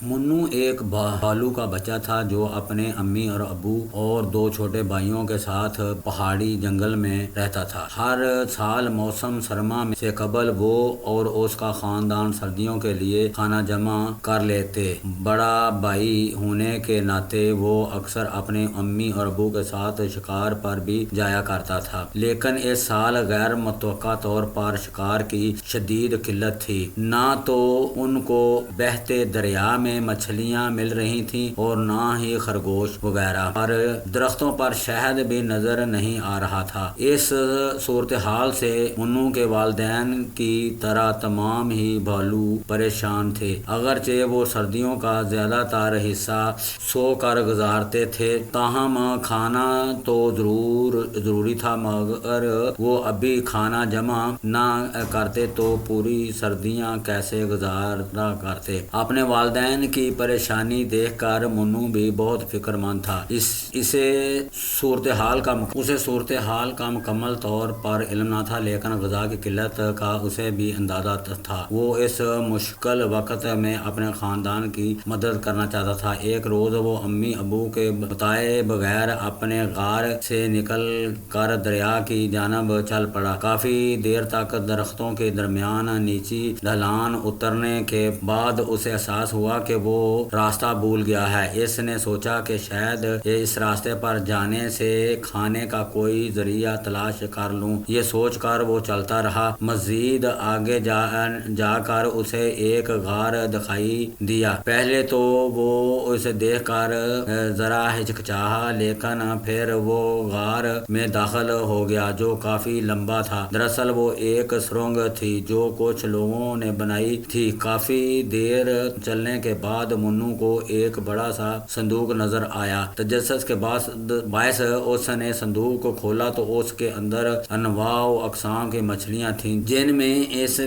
منو ایک بھالو کا بچہ تھا جو اپنے امی اور ابو اور دو چھوٹے بھائیوں کے ساتھ پہاڑی جنگل میں رہتا تھا۔ ہر سال موسم سرما سے قبل وہ اور اس کا خاندان سردیوں کے لیے کھانا جمع کر لیتے۔ بڑا بھائی ہونے کے ناطے وہ اکثر اپنے امی اور ابو کے ساتھ شکار پر بھی جایا کرتا تھا، لیکن اس سال غیر متوقع طور پر شکار کی شدید قلت تھی۔ نہ تو ان کو بہتے دریا میں مچھلیاں مل رہی تھیں اور نہ ہی خرگوش وغیرہ، اور درختوں پر شہد بھی نظر نہیں آ رہا تھا۔ اس صورتحال سے منو کے والدین کی طرح تمام ہی بھالو پریشان تھے۔ اگرچہ وہ سردیوں کا زیادہ تر حصہ سو کر گزارتے تھے، تاہم کھانا تو ضروری تھا، مگر وہ ابھی کھانا جمع نہ کرتے تو پوری سردیاں کیسے گزارا کرتے۔ اپنے والدین کی پریشانی دیکھ کر منو بھی بہت فکر مند تھا۔ اسے صورتحال کا مکمل طور پر علم نہ تھا، لیکن غذا کی قلت کا اسے بھی اندازہ تھا۔ وہ اس مشکل وقت میں اپنے خاندان کی مدد کرنا چاہتا تھا۔ ایک روز وہ امی ابو کے بتائے بغیر اپنے غار سے نکل کر دریا کی جانب چل پڑا۔ کافی دیر تک درختوں کے درمیان نیچی ڈھلان اترنے کے بعد اسے احساس ہوا کہ وہ راستہ بھول گیا ہے۔ اس نے سوچا کہ شاید اس راستے پر جانے سے کھانے کا کوئی ذریعہ تلاش کر لوں۔ یہ سوچ کر وہ چلتا رہا۔ مزید آگے جا کر اسے ایک غار دکھائی دیا۔ پہلے تو وہ اسے دیکھ کر ذرا ہچکچایا، لیکن پھر وہ غار میں داخل ہو گیا جو کافی لمبا تھا۔ دراصل وہ ایک سرنگ تھی جو کچھ لوگوں نے بنائی تھی۔ کافی دیر چلنے کے بعد منو کو ایک بڑا سا صندوق نظر آیا۔ تجسس کے باعث اس نے صندوق کو کھولا تو اس کے اندر انواع و اقسام کی مچھلیاں تھیں، جن میں اس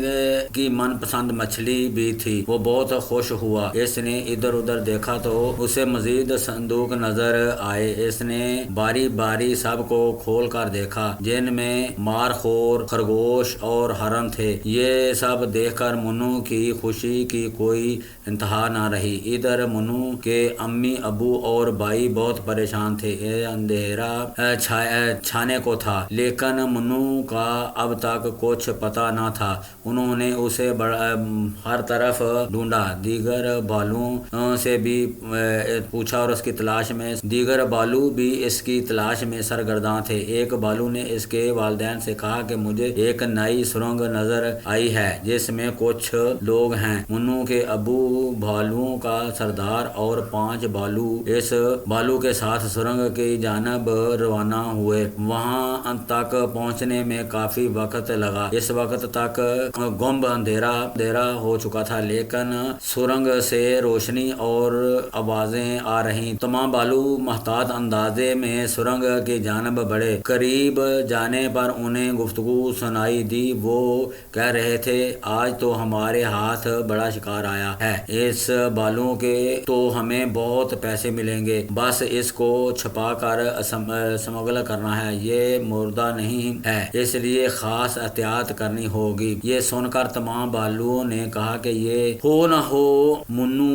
کی من پسند مچھلی بھی تھی۔ وہ بہت خوش ہوا۔ اس نے ادھر ادھر دیکھا تو اسے مزید صندوق نظر آئے۔ اس نے باری باری سب کو کھول کر دیکھا، جن میں مارخور، خرگوش اور ہرن تھے۔ یہ سب دیکھ کر منو کی خوشی کی کوئی انتہا نہ رہی۔ ادھر منو کے امی ابو اور بھائی بہت پریشان تھے۔ اندھیرا چھانے کو تھا، لیکن منو کا اب تک کچھ پتہ نہ تھا۔ انہوں نے اسے ہر طرف ڈھونڈا، دیگر بھالوؤں سے بھی پوچھا اور اس کی تلاش میں دیگر بھالو بھی اس کی تلاش میں سرگرداں تھے۔ ایک بھالو نے اس کے والدین سے کہا کہ مجھے ایک نئی سرنگ نظر آئی ہے جس میں کچھ لوگ ہیں۔ منو کے ابو بھالوؤں کا سردار اور 5 بھالو اس بھالو کے ساتھ سرنگ کی جانب روانہ ہوئے۔ وہاں تک پہنچنے میں کافی وقت لگا۔ اس وقت تک گم اندھیرا ہو چکا تھا، لیکن سرنگ سے روشنی اور آوازیں آ رہی۔ تمام بھالو محتاط اندازے میں سرنگ کی جانب بڑھے۔ قریب جانے پر انہیں گفتگو سنائی دی۔ وہ کہہ رہے تھے، آج تو ہمارے ہاتھ بڑا شکار آیا ہے۔ اس بھالو کے تو ہمیں بہت پیسے ملیں گے، بس اس کو چھپا کر اسمگل کرنا ہے۔ یہ مردہ نہیں ہے، اس لیے خاص احتیاط کرنی ہوگی۔ یہ سن کر تمام بھالوؤں نے کہا کہ یہ ہو نہ ہو منو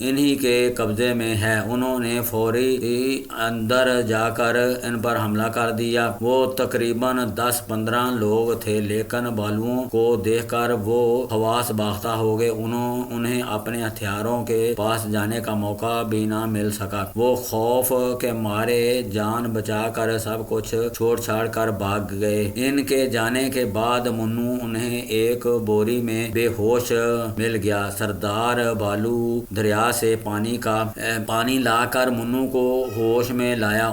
انہی کے قبضے میں ہے۔ انہوں نے فوری اندر جا کر ان پر حملہ کر دیا۔ وہ تقریباً 10-15 لوگ تھے، لیکن بھالوؤں کو دیکھ کر وہ حواس باختہ ہو گئے۔ انہیں اپنے ہتھیاروں کے پاس جانے کا موقع بھی نہ مل سکا۔ وہ خوف کے مارے جان بچا کر سب کچھ چھوڑ چھاڑ کر بھاگ گئے۔ ان کے جانے کے بعد منو انہیں ایک بوری میں بے ہوش مل گیا۔ سردار بھالو دریا سے پانی لا کر منو کو ہوش میں لایا۔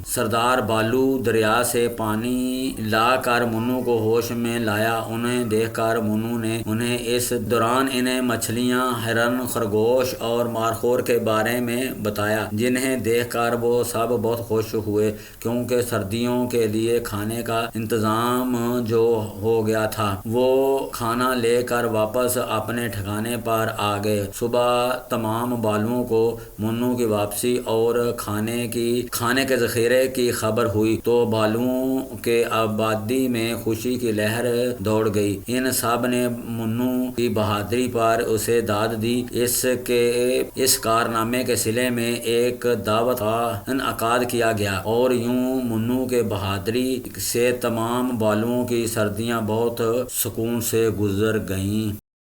سردار بھالو دریا سے پانی لا کر منو کو ہوش میں لایا۔ انہیں دیکھ کر منو نے انہیں اس دوران انہیں مچھلیاں، ہرن، خرگوش اور مارخور کے بارے میں بتایا، جنہیں دیکھ کر وہ سب بہت خوش ہوئے، کیونکہ سردیوں کے لیے کھانے کا انتظام جو ہو گیا تھا۔ وہ کھانا لے کر واپس اپنے ٹھکانے پر آ گئے۔ صبح تمام بھالوؤں کو منو کی واپسی اور کھانے کے ذخیرے کی خبر ہوئی تو بھالوؤں کے آبادی میں خوشی کی لہر دوڑ گئی۔ ان سب نے منو کی بہادری پر اسے داد دی۔ اس کارنامے کے صلے میں ایک دعوت کا انعقاد کیا گیا، اور یوں منو کے بہادری سے تمام بالوں کی سردیاں بہت سکون سے گزر گئیں۔